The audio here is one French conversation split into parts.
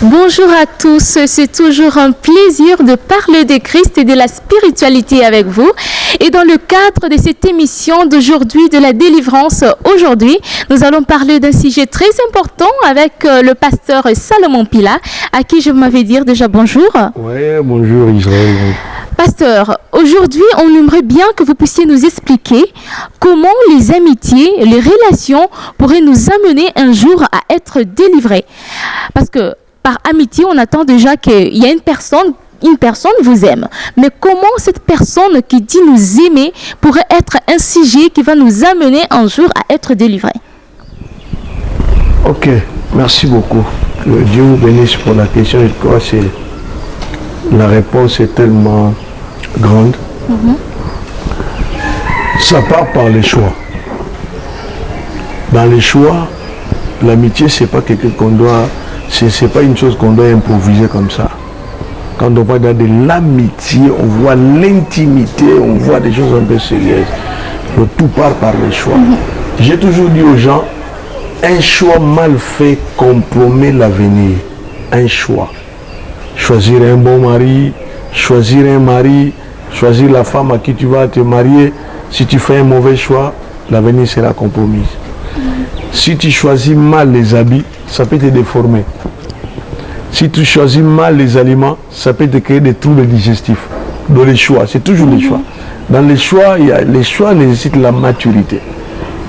Bonjour à tous, c'est toujours un plaisir de parler de Christ et de la spiritualité avec vous. Et dans le cadre de cette émission d'aujourd'hui, de la délivrance aujourd'hui, nous allons parler d'un sujet très important avec le pasteur Salomon Pila, à qui je m'avais dire déjà bonjour. Oui, bonjour Israël. Pasteur, aujourd'hui, on aimerait bien que vous puissiez nous expliquer comment les amitiés, les relations pourraient nous amener un jour à être délivrés. Parce que par amitié, on attend déjà qu'il y a une personne vous aime. Mais comment cette personne qui dit nous aimer pourrait être un sujet qui va nous amener un jour à être délivrés? Ok, merci beaucoup. Que Dieu vous bénisse pour la question. Je crois que la réponse est tellement grande. Ça part par les choix. Dans les choix, l'amitié, c'est pas quelque qu'on doit... C'est pas une chose qu'on doit improviser comme ça. Quand on parle de l'amitié, on voit l'intimité, on voit des choses un peu sérieuses. Le tout part par les choix. J'ai toujours dit aux gens, un choix mal fait compromet l'avenir. Un choix. Choisir un bon mari, choisir un mari, choisir la femme à qui tu vas te marier. Si tu fais un mauvais choix, l'avenir sera compromis. Si tu choisis mal les habits, ça peut te déformer. Si tu choisis mal les aliments, ça peut te créer des troubles digestifs. Dans les choix, c'est toujours les choix. Dans les choix, les choix nécessitent la maturité.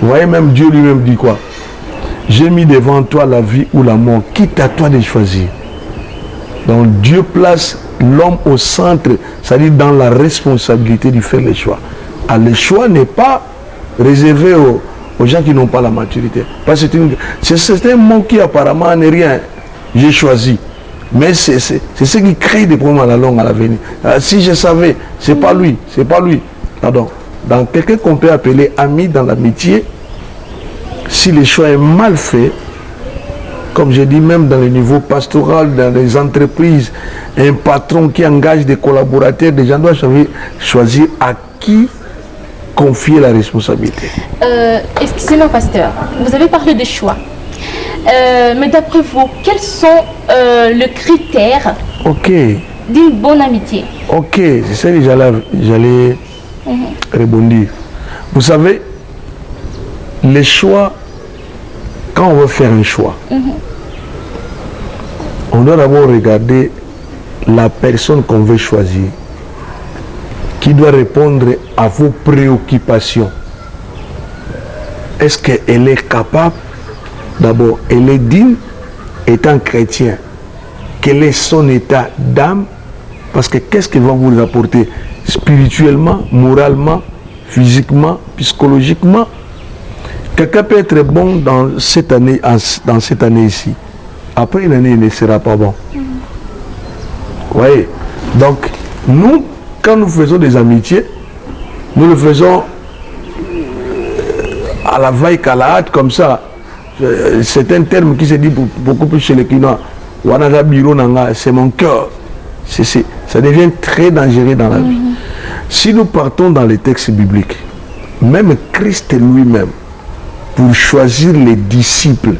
Vous voyez, même Dieu lui-même dit quoi? J'ai mis devant toi la vie ou la mort, quitte à toi de choisir. Donc Dieu place l'homme au centre, c'est-à-dire dans la responsabilité de faire les choix. Ah, le choix n'est pas réservé aux gens qui n'ont pas la maturité. Parce que c'est un mot qui apparemment n'est rien. J'ai choisi. Mais c'est ce qui crée des problèmes à la longue, à l'avenir. Si je savais, c'est pas lui, c'est pas lui. Pardon. Dans quelqu'un qu'on peut appeler ami dans l'amitié, si le choix est mal fait, comme je dis même dans le niveau pastoral, dans les entreprises, un patron qui engage des collaborateurs, des gens doivent choisir à qui confier la responsabilité. Excusez-moi, pasteur, vous avez parlé de choix. Mais d'après vous, quels sont les critères d'une bonne amitié? Ok, c'est ça que j'allais rebondir. Vous savez, les choix, quand on veut faire un choix, on doit d'abord regarder la personne qu'on veut choisir, qui doit répondre à vos préoccupations. Est-ce qu'elle est capable? D'abord, elle est digne, étant chrétien. Quel est son état d'âme? Parce que qu'est-ce qu'elle va vous apporter spirituellement, moralement, physiquement, psychologiquement? Quelqu'un peut être bon dans cette année ici. Après une année, il ne sera pas bon. Vous voyez? Donc, nous, quand nous faisons des amitiés, nous le faisons à la veille qu'à la hâte, comme ça. C'est un terme qui se dit beaucoup plus chez les Kinois. C'est mon cœur. Ça devient très dangereux dans la vie. Si nous partons dans les textes bibliques, même Christ lui-même, pour choisir les disciples,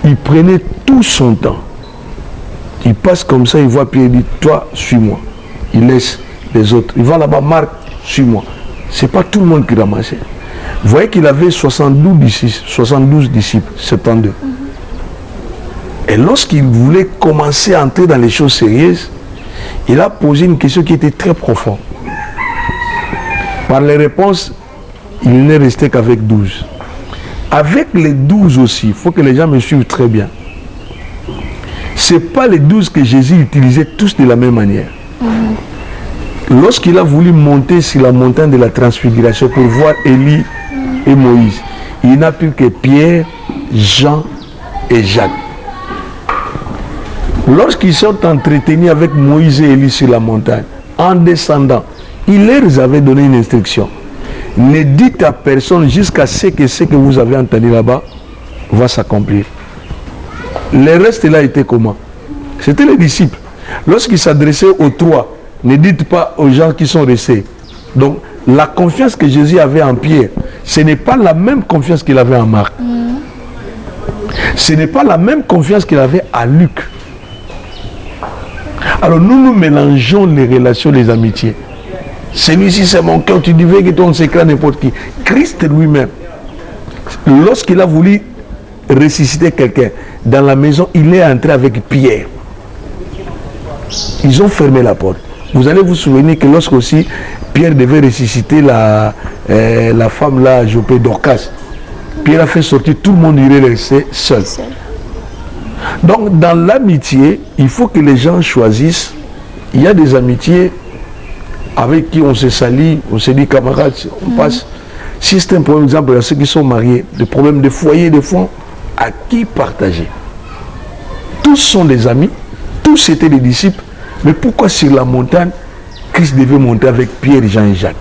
il prenait tout son temps. Il passe comme ça, il voit Pierre, il dit, toi, suis-moi. Il laisse les autres. Il va là-bas, Marc, suis-moi. Ce n'est pas tout le monde qui ramassait. Vous voyez qu'il avait 72 disciples, 72. Et lorsqu'il voulait commencer à entrer dans les choses sérieuses, il a posé une question qui était très profonde. Par les réponses, il n'est resté qu'avec 12. Avec les 12 aussi, il faut que les gens me suivent très bien. Ce n'est pas les 12 que Jésus utilisait tous de la même manière. Lorsqu'il a voulu monter sur la montagne de la transfiguration pour voir Élie et Moïse, il n'a plus que Pierre, Jean et Jacques. Lorsqu'ils sont entretenus avec Moïse et Élie sur la montagne, en descendant, il leur avait donné une instruction. Ne dites à personne jusqu'à ce que vous avez entendu là-bas va s'accomplir. Le reste là était comment? C'était les disciples. Lorsqu'ils s'adressaient aux trois, ne dites pas aux gens qui sont restés. Donc, la confiance que Jésus avait en Pierre, ce n'est pas la même confiance qu'il avait en Marc. Ce n'est pas la même confiance qu'il avait à Luc. Alors nous mélangeons les relations, les amitiés. Celui-ci c'est mon cœur, tu divulgues que ton secret à n'importe qui. Christ lui-même, lorsqu'il a voulu ressusciter quelqu'un dans la maison, il est entré avec Pierre. Ils ont fermé la porte. Vous allez vous souvenir que lorsque aussi Pierre devait ressusciter la femme là, Jopé Dorcas, Pierre a fait sortir, tout le monde irait rester seul. Donc dans l'amitié, il faut que les gens choisissent. Il y a des amitiés avec qui on se salit, on se dit camarades, on passe. Si c'est un problème, exemple, il y a ceux qui sont mariés, des problèmes de foyer, de fonds, à qui partager? Tous sont des amis, tous étaient des disciples, mais pourquoi sur la montagne, Christ devait monter avec Pierre, Jean et Jacques?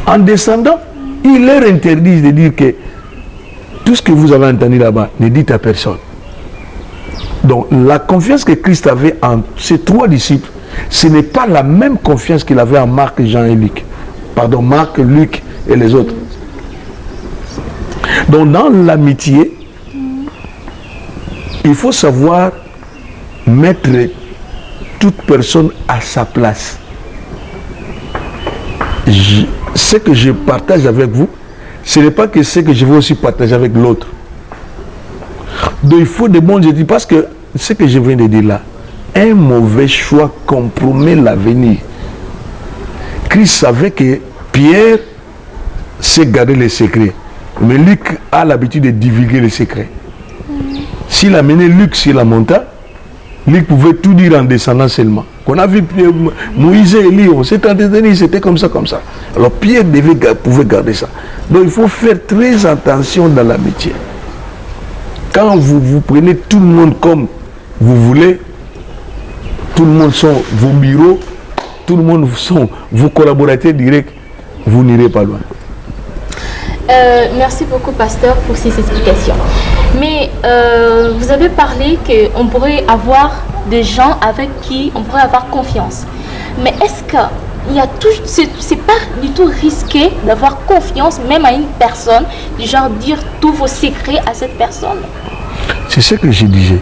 En descendant, il leur interdit de dire que tout ce que vous avez entendu là-bas, ne dites à personne. Donc la confiance que Christ avait en ces trois disciples, ce n'est pas la même confiance qu'il avait en Marc, Jean et Luc. Pardon, Marc, Luc et les autres. Donc dans l'amitié, il faut savoir mettre toute personne à sa place. Ce que je partage avec vous, ce n'est pas que ce que je veux aussi partager avec l'autre. Donc il faut de bons jeudis, parce que ce que je viens de dire là, un mauvais choix compromet l'avenir. Christ savait que Pierre sait garder les secrets, mais Luc a l'habitude de divulguer les secrets. S'il a mené Luc sur la montagne, Luc pouvait tout dire en descendant seulement. Qu'on a vu Moïse et Élie, on s'est entretenu, c'était comme ça, comme ça. Alors Pierre pouvait garder ça. Donc il faut faire très attention dans l'amitié. Quand vous prenez tout le monde comme vous voulez, tout le monde sont vos bureaux, tout le monde sont vos collaborateurs directs, vous n'irez pas loin. Merci beaucoup, pasteur, pour ces explications. Mais vous avez parlé qu'on pourrait avoir des gens avec qui on pourrait avoir confiance. Mais est-ce que c'est pas du tout risqué d'avoir confiance même à une personne, du genre dire tous vos secrets à cette personne? C'est ce que je disais.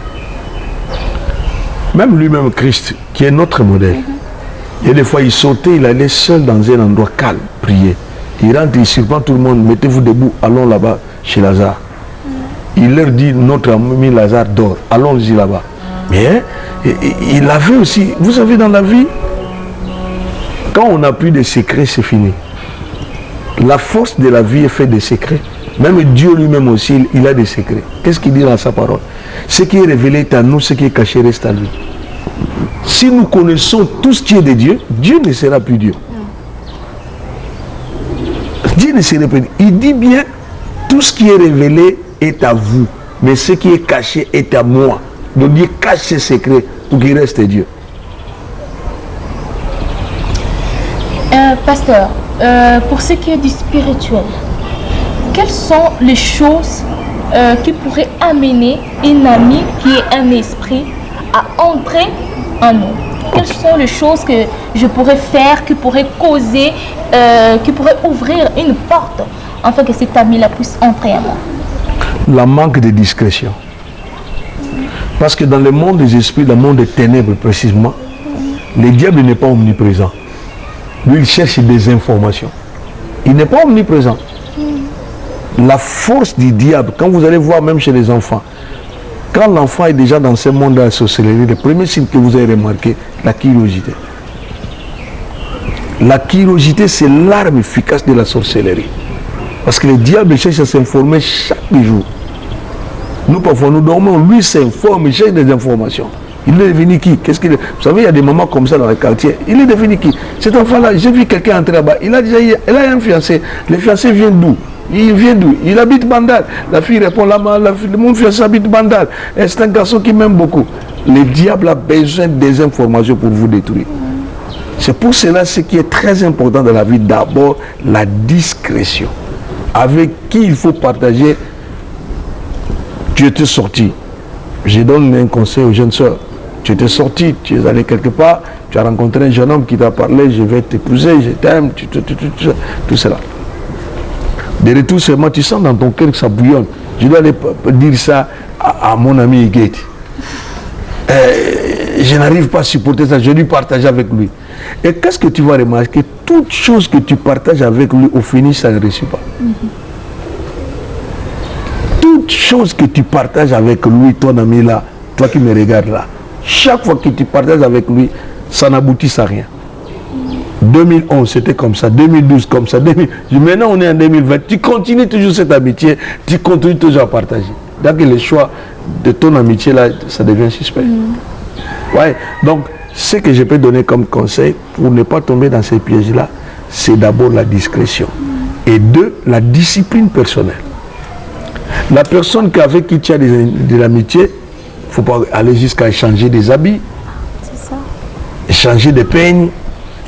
Même lui-même, Christ, qui est notre modèle, il y a des fois, il sautait, il allait seul dans un endroit calme, prier. Il rentre, il surprend tout le monde, mettez-vous debout, allons là-bas chez Lazare. Il leur dit, notre ami Lazare dort, allons-y là-bas. Mais il avait aussi, vous savez, dans la vie, quand on n'a plus de secrets, c'est fini. La force de la vie est faite de secrets. Même Dieu lui-même aussi, il a des secrets. Qu'est-ce qu'il dit dans sa parole? Ce qui est révélé est à nous, ce qui est caché reste à lui. Si nous connaissons tout ce qui est de Dieu, Dieu ne sera plus Dieu. Dieu ne sera plus Dieu. Il dit bien, tout ce qui est révélé est à vous, mais ce qui est caché est à moi. Donc Dieu cache ses secrets pour qu'il reste Dieu. Pasteur, pour ce qui est du spirituel, quelles sont les choses qui pourraient amener un ami qui est un esprit à entrer en nous? Quelles sont les choses que je pourrais faire, qui pourraient causer, qui pourraient ouvrir une porte afin que cet ami-là puisse entrer en moi? La manque de discrétion. Parce que dans le monde des esprits, dans le monde des ténèbres précisément, le diable n'est pas omniprésent. Lui, il cherche des informations. Il n'est pas omniprésent. La force du diable, quand vous allez voir même chez les enfants, quand l'enfant est déjà dans ce monde de la sorcellerie, le premier signe que vous avez remarqué, la curiosité. La curiosité, c'est l'arme efficace de la sorcellerie. Parce que le diable cherche à s'informer chaque jour. Nous, parfois, nous dormons, lui s'informe, il cherche des informations. Il est devenu qui? Vous savez, il y a des mamans comme ça dans le quartier. Il est devenu qui? Cet enfant-là, j'ai vu quelqu'un entrer là-bas. Elle a un fiancé. Le fiancé vient d'où? Il vient d'où? Il habite Bandal. La fille répond, mon fiancé habite Bandal. C'est un garçon qui m'aime beaucoup. Le diable a besoin des informations pour vous détruire. C'est pour cela ce qui est très important dans la vie, d'abord la discrétion. Avec qui il faut partager. Tu étais sorti. Je donne un conseil aux jeunes soeurs. Tu étais sorti, tu es allé quelque part, tu as rencontré un jeune homme qui t'a parlé, je vais t'épouser, je t'aime, tout cela. De retour seulement, tu sens dans ton cœur que ça bouillonne. Je dois aller dire ça à mon ami Igate. je n'arrive pas à supporter ça, je lui partage avec lui. Et qu'est-ce que tu vas remarquer? Toute chose que tu partages avec lui, au finish, ça ne réussit pas. Toute chose que tu partages avec lui, ton ami là, toi qui me regardes là, chaque fois que tu partages avec lui, ça n'aboutit à rien. 2011, c'était comme ça. 2012, comme ça. Maintenant, on est en 2020. Tu continues toujours cette amitié. Tu continues toujours à partager. Donc, le choix de ton amitié, là, ça devient suspect. Ouais. Donc, ce que je peux donner comme conseil pour ne pas tomber dans ces pièges-là, c'est d'abord la discrétion. Et deux, la discipline personnelle. La personne avec qui tu as de l'amitié, il ne faut pas aller jusqu'à échanger des habits, échanger des peignes,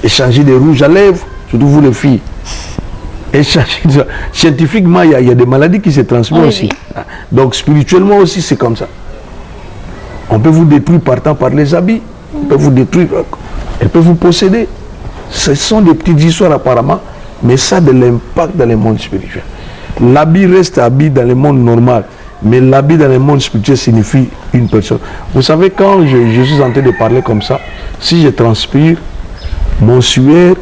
échanger des rouges à lèvres, surtout vous les filles. Scientifiquement, il y a des maladies qui se transmettent aussi. Oui. Donc spirituellement aussi, c'est comme ça. On peut vous détruire partant par les habits, on peut vous détruire, elle peut vous posséder. Ce sont des petites histoires apparemment, mais ça a de l'impact dans le monde spirituel. L'habit reste habit dans le monde normal, mais l'habit dans le monde spirituel signifie une personne. Vous savez, quand je suis en train de parler comme ça, si je transpire, mon sueur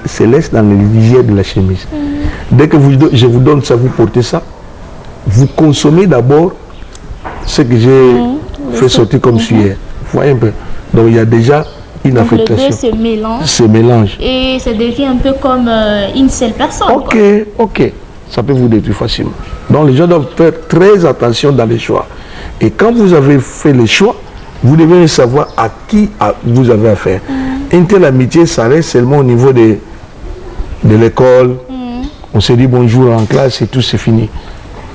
se laisse dans le lisière de la chemise. Dès que je vous donne ça, vous portez ça, vous consommez d'abord ce que j'ai fait sortir comme sueur. Vous voyez un peu. Donc il y a déjà une affectation. Les deux se mélangent. Et ça devient un peu comme une seule personne. Ok. Ça peut vous détruire facilement. Donc les gens doivent faire très attention dans les choix. Et quand vous avez fait les choix, vous devez savoir à qui vous avez affaire. Une telle amitié, ça reste seulement au niveau de l'école. On se dit bonjour en classe et tout, c'est fini.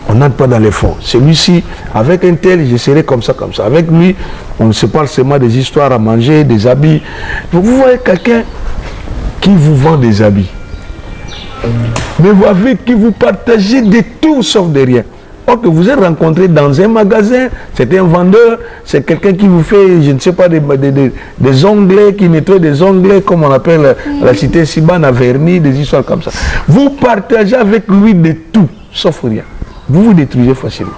On n'entre pas dans les fonds. Celui-ci, avec un tel, je serai comme ça, comme ça. Avec lui, on se parle seulement des histoires à manger, des habits. Vous voyez quelqu'un qui vous vend des habits. Mais vous avez qui vous partagez de tout sauf de rien. Or que vous êtes rencontré dans un magasin, c'est un vendeur, c'est quelqu'un qui vous fait, je ne sais pas, des onglets, qui nettoie des onglets, comme on appelle la cité Sibane à Vernis, des histoires comme ça. Vous partagez avec lui de tout, sauf rien. Vous vous détruisez facilement.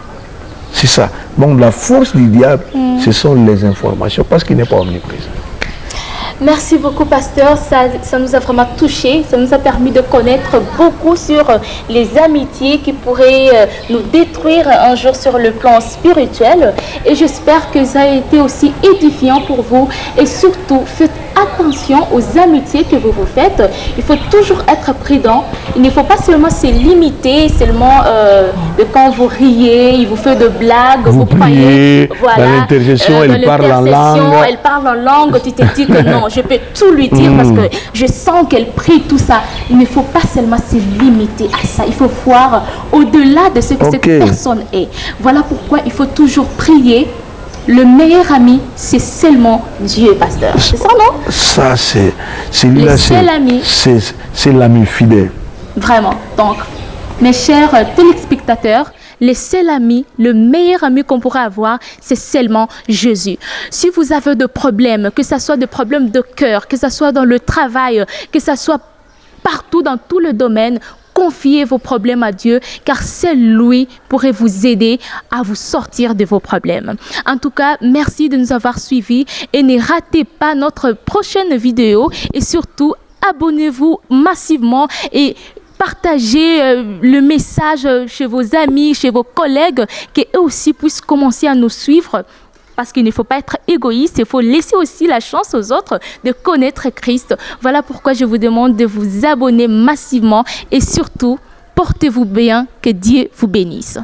C'est ça. Donc la force du diable, ce sont les informations, parce qu'il n'est pas omniprésent. Merci beaucoup, pasteur. Ça nous a vraiment touché. Ça nous a permis de connaître beaucoup sur les amitiés qui pourraient nous détruire un jour sur le plan spirituel. Et j'espère que ça a été aussi édifiant pour vous. Et surtout, faites attention aux amitiés que vous vous faites. Il faut toujours être prudent. Il ne faut pas seulement se limiter seulement de quand vous riez, il vous fait de blagues, vous priez, voilà, dans l'intercession, elle parle en langue. Elle parle en langue, tu te dis que non, je peux tout lui dire parce que je sens qu'elle prie, tout ça. Il ne faut pas seulement se limiter à ça. Il faut voir au-delà de ce que cette personne est. Voilà pourquoi il faut toujours prier. Le meilleur ami, c'est seulement Dieu, pasteur. C'est ça, non? Ça, c'est l'ami. C'est l'ami fidèle. Vraiment. Donc, mes chers téléspectateurs, le seul ami, le meilleur ami qu'on pourra avoir, c'est seulement Jésus. Si vous avez des problèmes, que ce soit des problèmes de cœur, que ce soit dans le travail, que ce soit partout dans tout le domaine, confiez vos problèmes à Dieu, car seul lui pourrait vous aider à vous sortir de vos problèmes. En tout cas, merci de nous avoir suivis et ne ratez pas notre prochaine vidéo et surtout, abonnez-vous massivement et partagez le message chez vos amis, chez vos collègues, qu'eux aussi puissent commencer à nous suivre. Parce qu'il ne faut pas être égoïste, il faut laisser aussi la chance aux autres de connaître Christ. Voilà pourquoi je vous demande de vous abonner massivement et surtout, portez-vous bien, que Dieu vous bénisse.